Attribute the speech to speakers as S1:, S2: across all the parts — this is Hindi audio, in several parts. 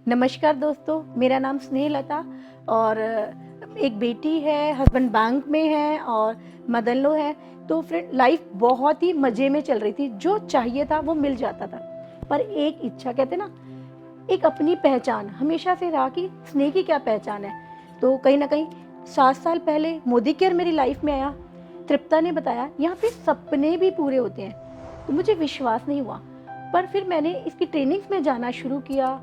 S1: नमस्कार दोस्तों, मेरा नाम स्नेहलता और एक बेटी है, हस्बैंड बैंक में है और मदर इन लॉ है। तो फ्रेंड लाइफ बहुत ही मज़े में चल रही थी, जो चाहिए था वो मिल जाता था। पर एक इच्छा, कहते ना, एक अपनी पहचान हमेशा से रहा कि स्नेह की क्या पहचान है। तो कहीं ना कहीं 7 साल पहले मोदी केयर मेरी लाइफ में आया। तृप्ता ने बताया यहाँ पे सपने भी पूरे होते हैं। तो मुझे विश्वास नहीं हुआ, पर फिर मैंने इसकी ट्रेनिंग्स में जाना शुरू किया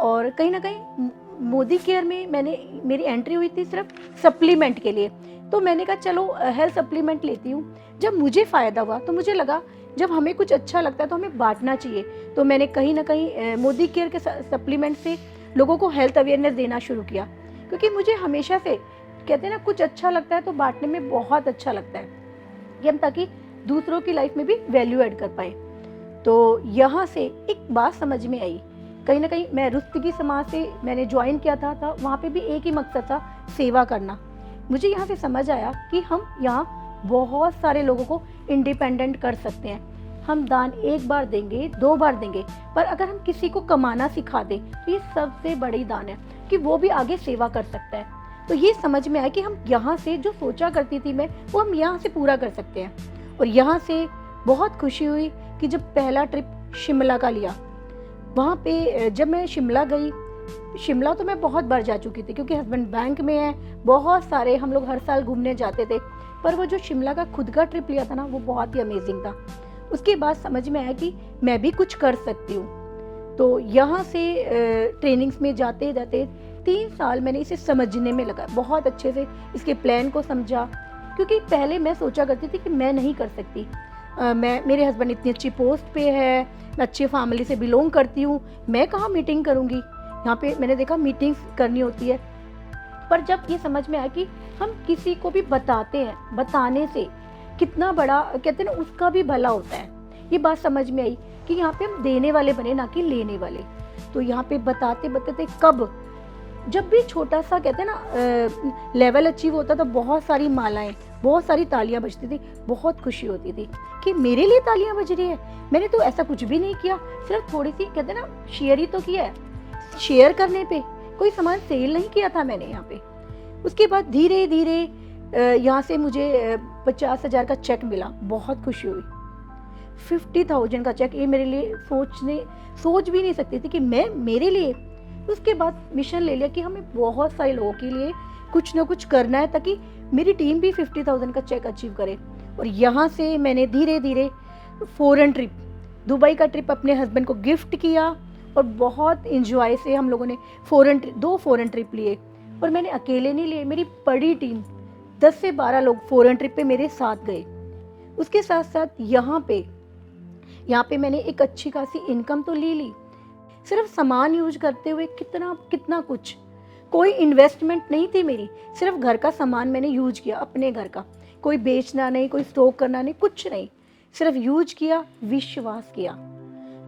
S1: और कहीं ना कहीं मोदी केयर में मेरी एंट्री हुई थी सिर्फ सप्लीमेंट के लिए। तो मैंने कहा चलो हेल्थ सप्लीमेंट लेती हूँ। जब मुझे फ़ायदा हुआ तो मुझे लगा जब हमें कुछ अच्छा लगता है तो हमें बांटना चाहिए। तो मैंने कहीं ना कहीं मोदी केयर के सप्लीमेंट से लोगों को हेल्थ अवेयरनेस देना शुरू किया, क्योंकि मुझे हमेशा से, कहते हैं ना, कुछ अच्छा लगता है तो बांटने में बहुत अच्छा लगता है कि हम ताकि दूसरों की लाइफ में भी वैल्यू ऐड कर पाए। तो यहाँ से एक बात समझ में आई, कहीं ना कहीं मैं रुस्तगी समाज से मैंने ज्वाइन किया था वहाँ पे भी एक ही मकसद था, सेवा करना। मुझे यहाँ से समझ आया कि हम यहाँ बहुत सारे लोगों को इंडिपेंडेंट कर सकते हैं। हम दान 1 बार देंगे, 2 बार देंगे, पर अगर हम किसी को कमाना सिखा दें तो ये सबसे बड़ी दान है कि वो भी आगे सेवा कर सकता है। तो ये समझ में आया कि हम यहाँ से जो सोचा करती थी मैं, वो हम यहाँ से पूरा कर सकते हैं। और यहाँ से बहुत खुशी हुई कि जब पहला ट्रिप शिमला का लिया, वहाँ पे जब मैं शिमला गई, शिमला तो मैं बहुत बार जा चुकी थी क्योंकि हस्बैंड बैंक में है, बहुत सारे हम लोग हर साल घूमने जाते थे। पर वो जो शिमला का खुद का ट्रिप लिया था ना, वो बहुत ही अमेजिंग था। उसके बाद समझ में आया कि मैं भी कुछ कर सकती हूँ। तो यहाँ से ट्रेनिंग्स में जाते जाते 3 साल मैंने इसे समझने में लगा, बहुत अच्छे से इसके प्लान को समझा। क्योंकि पहले मैं सोचा करती थी कि मैं नहीं कर सकती, मेरे हस्बैंड इतनी अच्छी पोस्ट पे है, मैं अच्छी फैमिली से बिलोंग करती हूँ, मैं कहाँ मीटिंग करूँगी। यहाँ पे मैंने देखा मीटिंग्स करनी होती है। पर जब ये समझ में आया कि हम किसी को भी बताते हैं, बताने से कितना बड़ा, कहते हैं ना, उसका भी भला होता है, ये बात समझ में आई कि यहाँ पे हम देने वाले बने, ना कि लेने वाले। तो यहाँ पे बताते बताते कब, जब भी छोटा सा, कहते हैं ना, लेवल अचीव होता तो बहुत सारी मालाएं, बहुत सारी तालियां बजती थी, बहुत खुशी होती थी कि मेरे लिए तालियां बज रही है। मैंने तो ऐसा कुछ भी नहीं किया, सिर्फ थोड़ी सी, कहते हैं ना, शेयर ही तो किया है। शेयर करने पे कोई सामान सेल नहीं किया था मैंने यहाँ पे। उसके बाद धीरे धीरे यहाँ से मुझे 50,000 का चेक मिला, बहुत खुशी हुई। 50,000 का चेक, ये मेरे लिए सोच भी नहीं सकती थी कि मैं, मेरे लिए। उसके बाद मिशन ले लिया कि हमें बहुत सारे लोगों के लिए कुछ ना कुछ करना है ताकि मेरी टीम भी 50,000 का चेक अचीव करे। और यहाँ से मैंने धीरे धीरे फॉरेन ट्रिप, दुबई का ट्रिप अपने हस्बैंड को गिफ्ट किया और बहुत इंजॉय से हम लोगों ने 2 फॉरेन ट्रिप लिए। और मैंने अकेले नहीं लिए, मेरी बड़ी टीम 10 से 12 लोग फॉरेन ट्रिप पे मेरे साथ गए। उसके साथ साथ यहाँ पे मैंने एक अच्छी खासी इनकम तो ली, सिर्फ सामान यूज करते हुए कितना कुछ, कोई इन्वेस्टमेंट नहीं थी मेरी, सिर्फ घर का सामान मैंने यूज किया, अपने घर का, कोई बेचना नहीं, कोई स्टॉक करना नहीं, कुछ नहीं, सिर्फ यूज किया, विश्वास किया।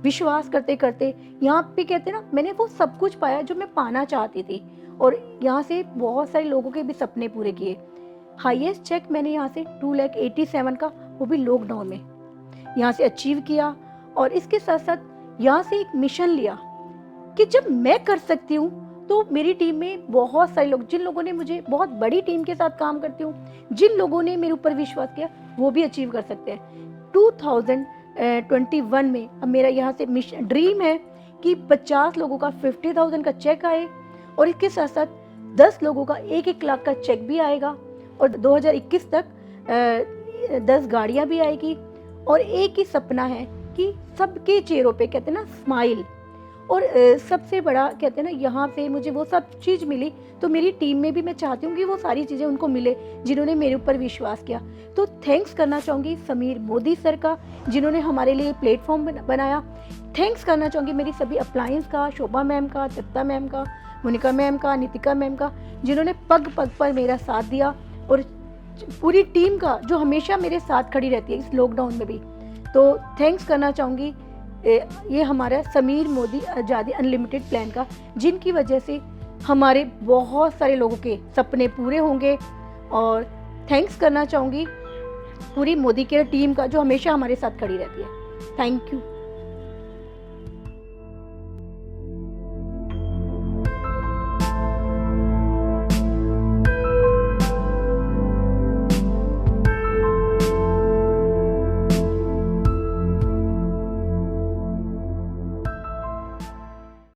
S1: विश्वास करते करते यहाँ पे, कहते ना, मैंने वो सब कुछ पाया जो मैं पाना चाहती थी। और यहाँ से बहुत सारे लोगों के भी सपने पूरे किए। हाईएस्ट चेक मैंने यहाँ से 2,87,000 का, वो भी लॉकडाउन में, यहाँ से अचीव किया। और इसके साथ साथ यहाँ से एक मिशन लिया कि जब मैं कर सकती हूँ तो मेरी टीम में बहुत सारे लोग, जिन लोगों ने, मुझे बहुत बड़ी टीम के साथ काम करती हूँ, जिन लोगों ने मेरे ऊपर विश्वास किया, वो भी अचीव कर सकते हैं। 2021 में अब मेरा यहाँ से मिशन, ड्रीम है कि 50 लोगों का 50,000 का चेक आए और इसके साथ साथ 10 लोगों का 1-1 लाख का चेक भी आएगा। और 2021 तक 10 गाड़ियाँ भी आएगी। और एक ही सपना है कि सबके चेहरों पे, कहते हैं ना, स्माइल। और सबसे बड़ा, कहते हैं ना, यहाँ पे मुझे वो सब चीज़ मिली, तो मेरी टीम में भी मैं चाहती हूँ कि वो सारी चीज़ें उनको मिले जिन्होंने मेरे ऊपर विश्वास किया। तो थैंक्स करना चाहूँगी समीर मोदी सर का, जिन्होंने हमारे लिए प्लेटफॉर्म बनाया। थैंक्स करना चाहूँगी मेरी सभी अप्लायंस का, शोभा मैम का, तृप्ता मैम का, मोनिका मैम का, नितिका मैम का, जिन्होंने पग पग पर मेरा साथ दिया। और पूरी टीम का जो हमेशा मेरे साथ खड़ी रहती है इस लॉकडाउन में भी। तो थैंक्स करना चाहूँगी ये हमारा समीर मोदी आज़ादी अनलिमिटेड प्लान का, जिनकी वजह से हमारे बहुत सारे लोगों के सपने पूरे होंगे। और थैंक्स करना चाहूँगी पूरी मोदी केयर टीम का, जो हमेशा हमारे साथ खड़ी रहती है। Thank you.